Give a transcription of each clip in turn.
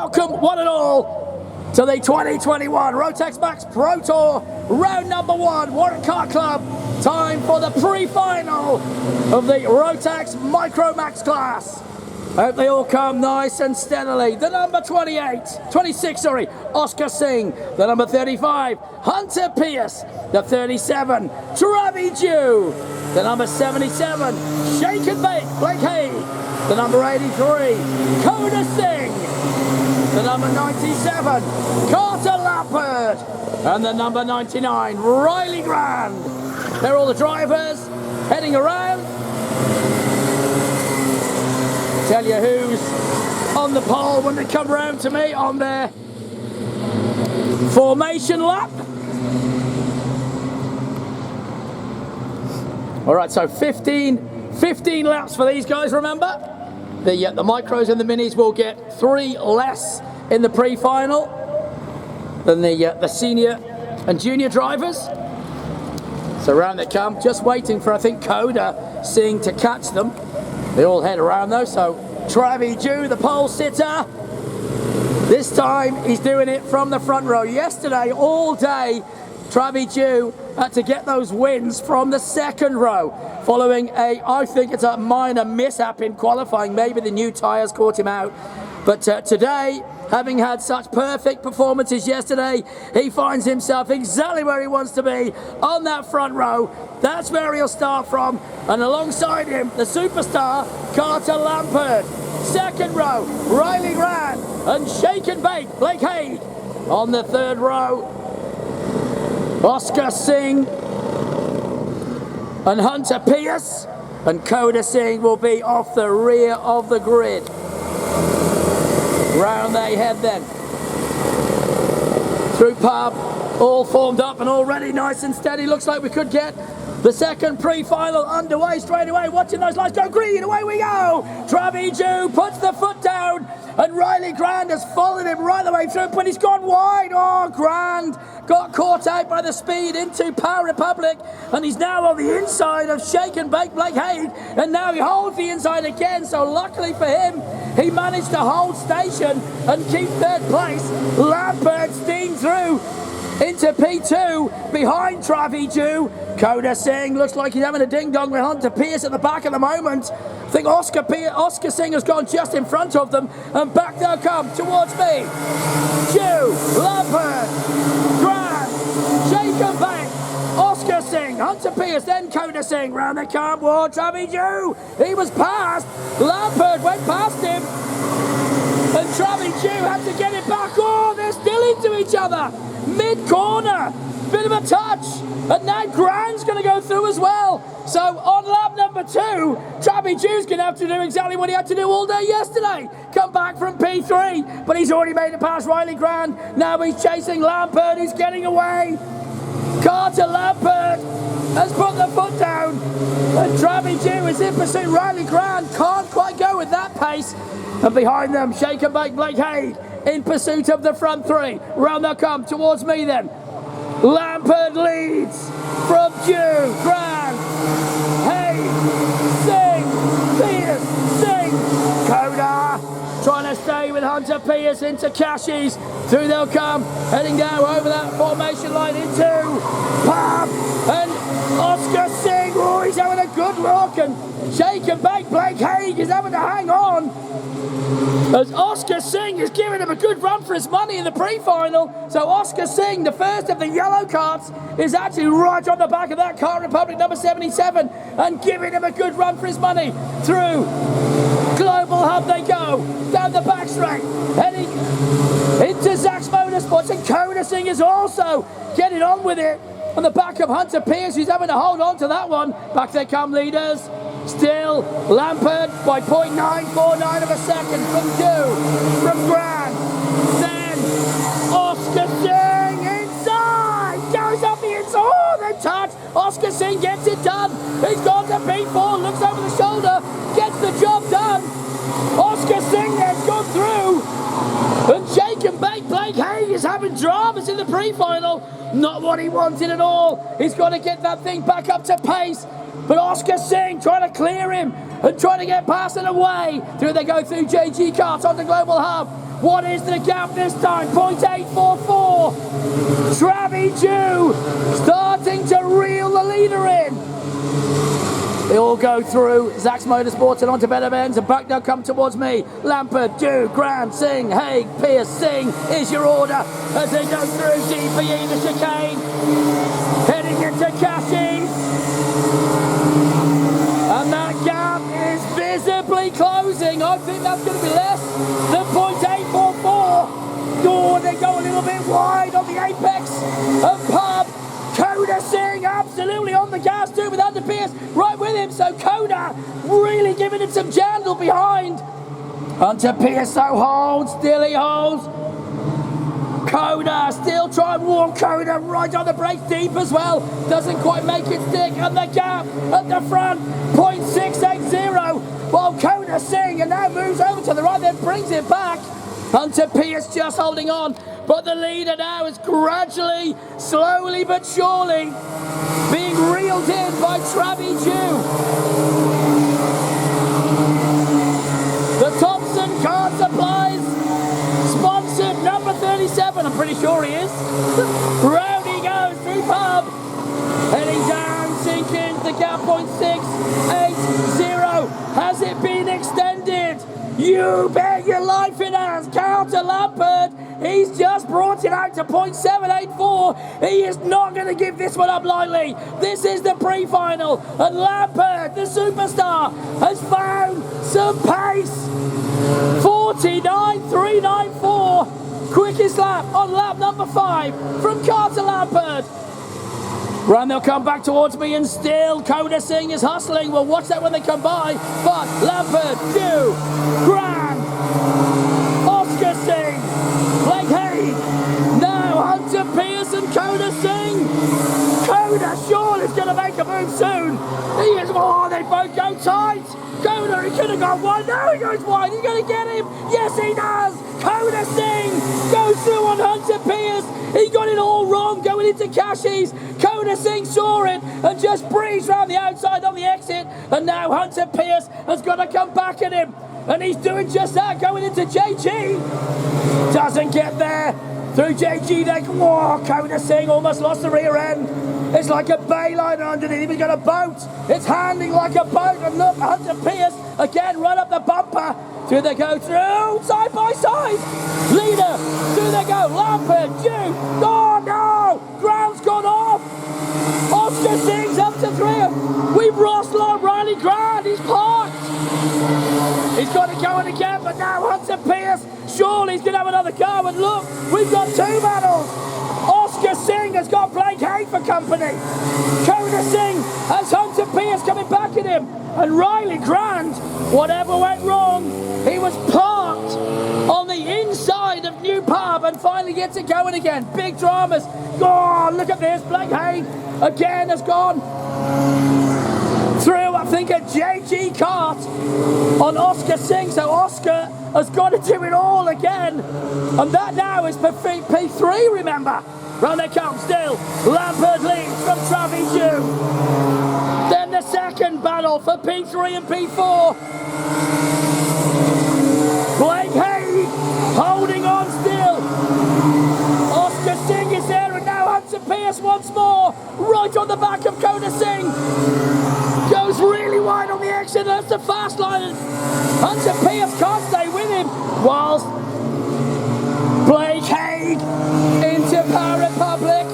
Welcome one and all to the 2021 Rotax Max Pro Tour round number 1 Warwick Kart Club. Time for the pre-final of the Rotax Micro Max class. Hope they all come nice and steadily. The number 26, Oscar Singh. The number 35, Hunter Pierce. The 37, Travi Dew. The number 77, Shake and Bake, Blake Hay. The number 83, Koda Singh. The number 97, Carter Lappert. And the number 99, Riley Grand. They're all the drivers heading around. Tell you who's on the pole when they come round to me on their formation lap. All right, so 15 laps for these guys, remember? The micros and the minis will get 3 less in the pre-final than the senior and junior drivers. So round they come, just waiting for, I think, Koda Singh to catch them. They all head around though, so Travi Dew, the pole sitter. This time he's doing it from the front row. Yesterday, all day, Travi Dew had to get those wins from the second row, following I think it's a minor mishap in qualifying. Maybe the new tyres caught him out. But today, having had such perfect performances yesterday, he finds himself exactly where he wants to be, on that front row. That's where he'll start from. And alongside him, the superstar, Carter Lampert. Second row, Riley Grand and Shake and Bake, Blake Hay. On the third row, Oscar Singh and Hunter Pierce. And Koda Singh will be off the rear of the grid. Round they head then. Through pub, all formed up and already nice and steady. Looks like we could get the second pre-final underway straight away. Watching those lights go green, away we go. Travi Dew puts the foot down and Riley Grand has followed him right the way through, but he's gone wide. Oh, Grand got caught out by the speed into Power Republic, and he's now on the inside of Shake and Bake Blake Hay, and now he holds the inside again. So luckily for him, he managed to hold station and keep third place. Lampert steamed through into P2 behind Travi Dew. Koda Singh looks like he's having a ding-dong with Hunter Pierce at the back at the moment. I think Oscar Singh has gone just in front of them, and back they'll come towards me. Dew, Lampert, Grand, Shake and Bake, Oscar Singh, Hunter Pierce, then Koda Singh. Round they come. Whoa, Travi Dew, he was passed. Lampert went past him, and Travi Dew had to get it back. Oh, they're still into each other. Mid-corner, bit of a touch, and now Grand's going to go through as well. So on lap number 2, Travi Dew's going to have to do exactly what he had to do all day yesterday. Come back from P3, but he's already made it past Riley Grand. Now he's chasing Lampert, he's getting away. Carter Lampert has put the foot down, and Travi Dew is in pursuit. Riley Grand can't quite go with that pace. And behind them, Shake and Bake Blake Hay in pursuit of the front 3. Round they'll come towards me then. Lampert leads from Dew, Grand, Hay, Singh, Pierce, Singh, Koda trying to stay with Hunter Pierce into Cashies. Through they'll come, heading down over that formation line into Pub, and Oscar Singh, oh, he's having a good look, and Shake and Bake Blake Hay is having to hang on, as Oscar Singh is giving him a good run for his money in the pre-final. So Oscar Singh, the first of the yellow karts, is actually right on the back of that Kart Republic number 77 and giving him a good run for his money. Through Global Hub they go, down the back straight, heading into Zach's Motorsports, and Koda Singh is also getting on with it on the back of Hunter Pierce, who's having to hold on to that one. Back they come, leaders. Still Lampert by 0.949 of a second from Dew, from Grand. Then Oscar Singh inside, goes up the inside. Oh, they touch. Oscar Singh gets it done. He's gone to P4, looks over the shoulder, gets the job done. Oscar Singh has gone through, and Shake and Bake Blake Hay is having dramas in the pre-final. Not what he wanted at all. He's got to get that thing back up to pace. But Oscar Singh trying to clear him and trying to get past and away. Through they go through JG Kart onto Global Hub. What is the gap this time? 0.844. Travie Jew starting to reel the leader in. They all go through Zach's Motorsports and onto better Benz, and back now come towards me. Lampard, Jew, Grant, Singh, Haig, Pierce, Singh is your order as they go through DPE, the chicane, heading into Cashies. And that gap is visibly closing. I think that's going to be less than 0.844. Oh, they go a little bit wide on the apex of Pub. Coda Singh absolutely on the gas too with Hunter Pierce right with him, so Coda really giving it some jandle behind. Hunter Pierce so holds, still he holds. Coda still trying to warm Coda right on the brakes deep as well. Doesn't quite make it stick, and the gap at the front, 0.680. While Coda Singh and now moves over to the right, then brings it back. Hunter Pierce just holding on, but the leader now is gradually, slowly but surely being reeled in by Travie Jew. The Thompson Kart Supplies sponsored number 37, I'm pretty sure he is. Round he goes through Pub, heading down, sinking the gap, 0.680. Has it been extended? You bet your life it has. Counter Lampard, he's just brought it out to 0.784. He is not going to give this one up lightly. This is the pre-final, and Lampard, the superstar, has found some pace. 49.394, quickest lap on lap number 5 from Carter Lampard. Run, they'll come back towards me, and still Coda Singh is hustling. We'll watch that when they come by. But Lampard, Jew, Grant, Oscar Singh, Blake Haig, now Hunter Pierce and Coda Singh. Coda surely is going to make a move soon. He is, oh, they both go tight. Coda, he could have gone wide. Now he goes wide. He's going to get him. Yes, he does. Coda Singh goes through on Hunter Pierce. He got it all wrong going into Cashies. Coda Singh saw it and just breezed round the outside on the exit. And now Hunter Pierce has got to come back at him. And he's doing just that, going into JG. Doesn't get there. Through JG, they go, oh, Coda Singh almost lost the rear end. It's like a bay liner underneath. He's got a boat. It's handling like a boat. And look, Hunter Pierce again right up the bumper. Do they go through? Side by side. Leader. Do they go? Lampard. Jew. Oh no. Ground's gone off. Oscar Singh's up to 3. We've lost Riley Grant. He's parked. He's got to go in again, but now Hunter Pierce. Surely he's going to have another car. And look, we've got 2 battles. Oscar Singh has got Blake Haig for company. Coda Singh has Hunter Pierce coming back at him. And Riley Grant, whatever went wrong, he was parked on the inside of New Pub and finally gets it going again. Big dramas. Oh, look at this. Blake Haig again has gone through, I think, a JG kart on Oscar Singh. So Oscar has got to do it all again. And that now is P3, remember. Round they come still. Lampard leads from Travie Jew. Then the second battle for P3 and P4. Blake Haig holding on still. Oscar Singh is there, and now Hunter Pierce once more. Right on the back of Coda Singh. Goes really wide on the exit. That's the fast line. Hunter Pierce can't stay with him. Whilst Blake Haig into Power Republic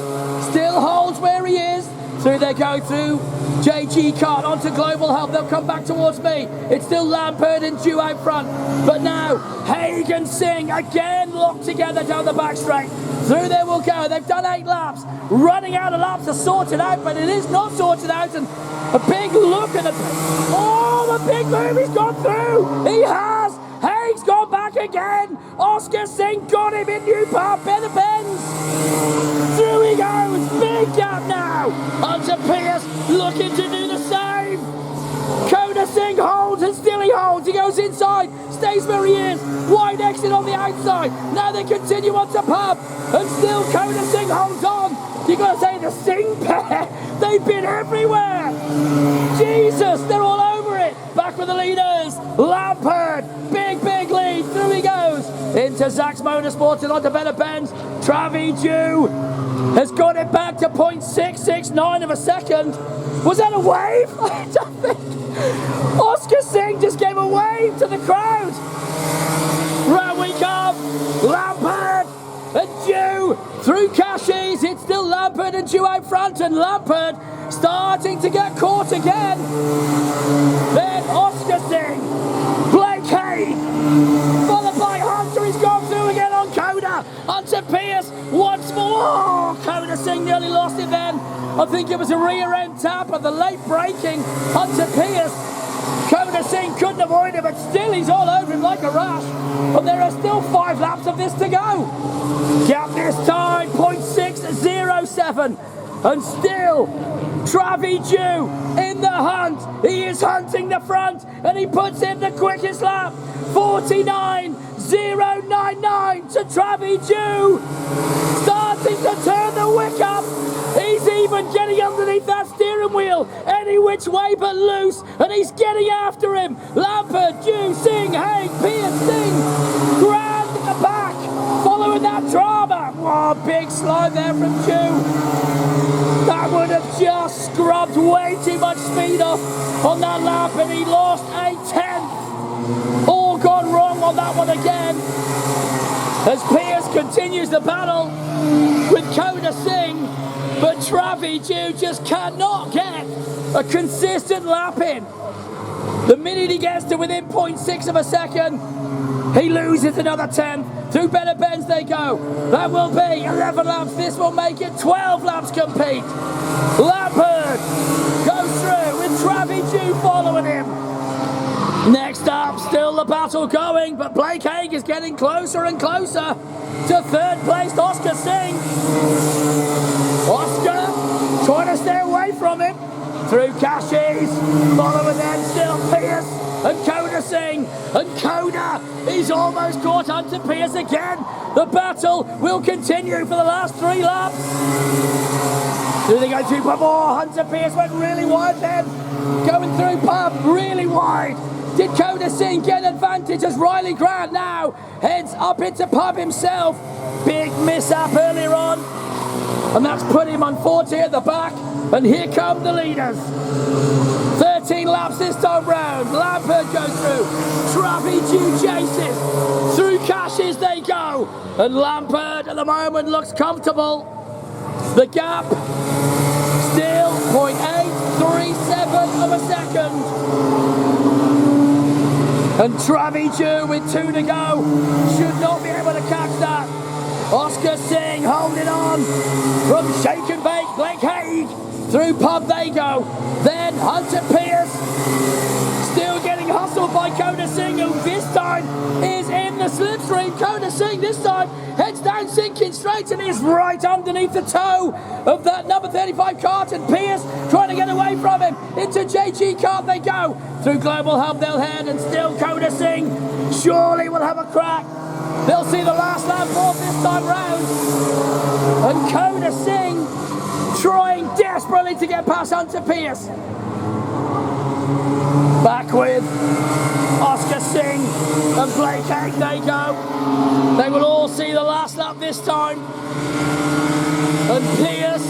still holds where he is. Through they go through JG Kart onto Global Health. They'll come back towards me. It's still Lampard and Jew out front. But now Haig and Singh again locked together down the back straight. Through there we'll go. They've done 8 laps. Running out of laps to sort it out, but it is not sorted out. And a big look at the... Oh, the big move he's gone through. He has. Haig's gone back again. Oscar Singh got him in New Pub, better Benz. Through he goes. Big gap now. Hunter Pierce looking to do the same. Coda Singh holds and still he holds. He goes inside, stays where he is. Wide exit on the outside. Now they continue on to Pub. And still Coda Singh holds on. You got to say the Singh pair. They've been everywhere. Jesus, they're all over it. Back with the leaders. Lampard, big lead. Through he goes. In into Zach's Motorsports and onto Better Benz. Travi Jew has got it back to 0.669 of a second. Was that a wave? I don't think. Oscar Singh just gave a wave to the crowd. Round we come. Lampard and Jew through Cashies. It's still Lampard and Jew out front, and Lampard starting to get caught again. Then Oscar Singh, Blake Haig, followed by Hunter. He's gone through again on Coda. Hunter Pierce once more. Oh, Coda Singh nearly lost it then. I think it was a rear end tap of the late braking Hunter Pierce. Coda Singh couldn't avoid it, but still he's all over him like a rash. And there are still 5 laps of this to go. Gap this time, 0.607. And still, Travi Jew in the hunt. He is hunting the front, and he puts in the quickest lap. 49.099 to Travi Jew. Starting to turn the wick up. He's even getting underneath that steering wheel, any which way but loose, and he's getting after him. Lampard, Jew, Singh, Haig, Pierce, Singh, grand in the back, following that drama. Oh, big slide there from Jew. That would have just scrubbed way too much speed off on that lap, and he lost a 10th. All gone wrong on that one again. As Pierce continues the battle with Coda Singh, but Travi Jew just cannot get a consistent lap in. The minute he gets to within 0.6 of a second, he loses another 10th. Through Better Benz they go. That will be 11 laps. This will make it 12 laps compete. Lampard goes through with Travi Jew following him. Next up, still the battle going, but Blake Haig is getting closer and closer to third place Oscar Singh. Oscar trying to stay away from him through Cashies, following them still Pierce and Coda Singh, and Coda is almost caught Hunter Pierce again. The battle will continue for the last 3 laps. Do they go through pub? Oh, Hunter Pierce went really wide then, going through pub really wide. Did Coda Singh get advantage as Riley Grant now heads up into pub himself? Big mishap earlier on, and that's put him on 40 at the back, and here come the leaders. 13 laps this time round. Lampard goes through. Travi Jew chases. Through Cashies they go, and Lampard at the moment looks comfortable. The gap still 0.837 of a second. And Travi Jew with 2 to go should not be able to catch that. Oscar Singh holding on from Shake and Bake. Blake Haig through pub they go. Then Hunter Pierce still getting hustled by Coda Singh, who this time is in the slipstream. Coda Singh this time heads down sinking straight and is right underneath the toe of that number 35 kart, and Pierce trying to get away from him. Into JG kart they go. Through Global Hub they'll head, and still Coda Singh surely will have a crack. They'll see the last lap off this time round. And Coda Singh trying desperately to get past Hunter Pierce. Back with Oscar Singh and Blake Haig they go. They will all see the last lap this time. And Pierce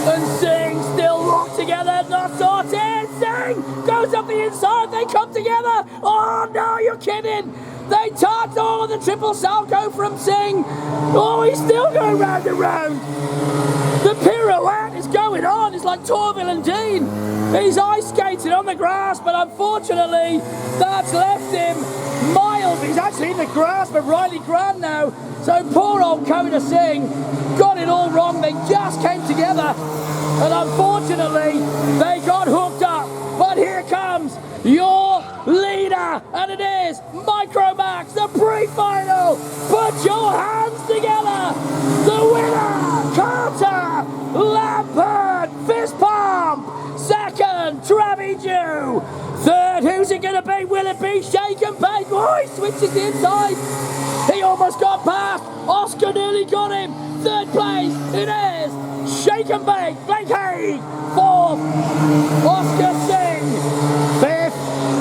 and Singh still locked together, not sorted. Singh goes up the inside, they come together. Oh no, you're kidding. They touch all of the triple salto from Singh. Oh, he's still going round and round. The pirouette is going on. It's like Torvill and Dean. He's ice skating on the grass, but unfortunately, that's left him miles. He's actually in the grasp of Riley Grant now. So poor old Coda Singh got it all wrong. They just came together, and unfortunately, they got hooked up. But here comes your leader, and it is Micromax, the pre-final. Put your hands together. The winner, Carter Lampard, fist pump. Second, Travi Jew. Third, who's it going to be? Will it be Shake and Bake? Oh, he switches the inside. He almost got past. Oscar nearly got him. Third place, it is Shake and Bake, Blake Haig. Fourth, Oscar Singh. Fifth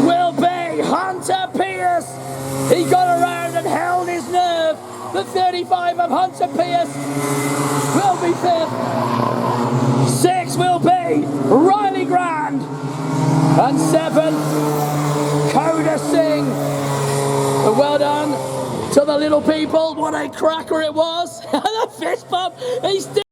will be Hunter Pierce. He got around and held his nerve 5 of Hunter Pierce will be 5th. 6 will be Riley Grand. And 7th, Coda Singh. Well done to the little people. What a cracker it was. The fist bump. He's still